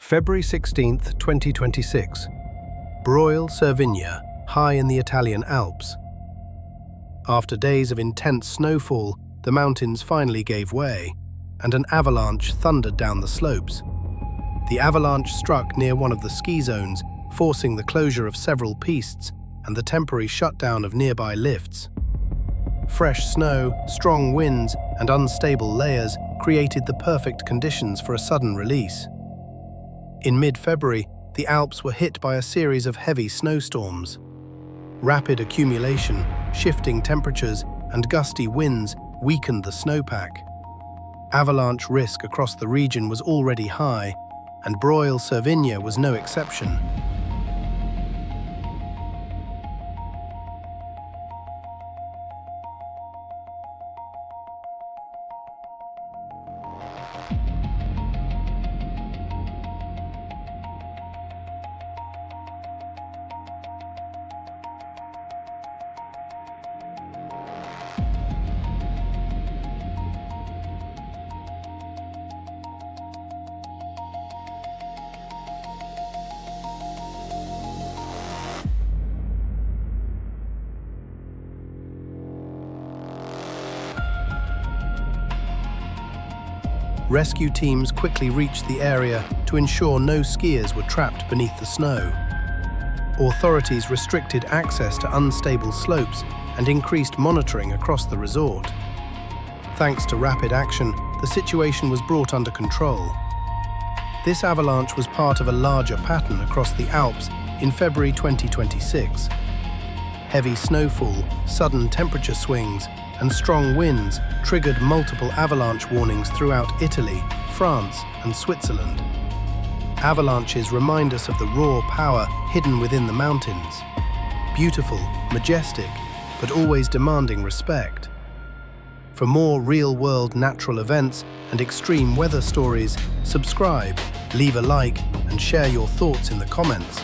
February 16th, 2026. Breuil Cervinia, high in the Italian Alps. After days of intense snowfall, the mountains finally gave way, and an avalanche thundered down the slopes. The avalanche struck near one of the ski zones, forcing the closure of several pistes and the temporary shutdown of nearby lifts. Fresh snow, strong winds, and unstable layers created the perfect conditions for a sudden release. In mid-February, the Alps were hit by a series of heavy snowstorms. Rapid accumulation, shifting temperatures, and gusty winds weakened the snowpack. Avalanche risk across the region was already high, and Breuil Cervinia was no exception. Rescue teams quickly reached the area to ensure no skiers were trapped beneath the snow. Authorities restricted access to unstable slopes and increased monitoring across the resort. Thanks to rapid action, the situation was brought under control. This avalanche was part of a larger pattern across the Alps in February 2026. Heavy snowfall, sudden temperature swings, and strong winds triggered multiple avalanche warnings throughout Italy, France, and Switzerland. Avalanches remind us of the raw power hidden within the mountains. Beautiful, majestic, but always demanding respect. For more real-world natural events and extreme weather stories, subscribe, leave a like, and share your thoughts in the comments.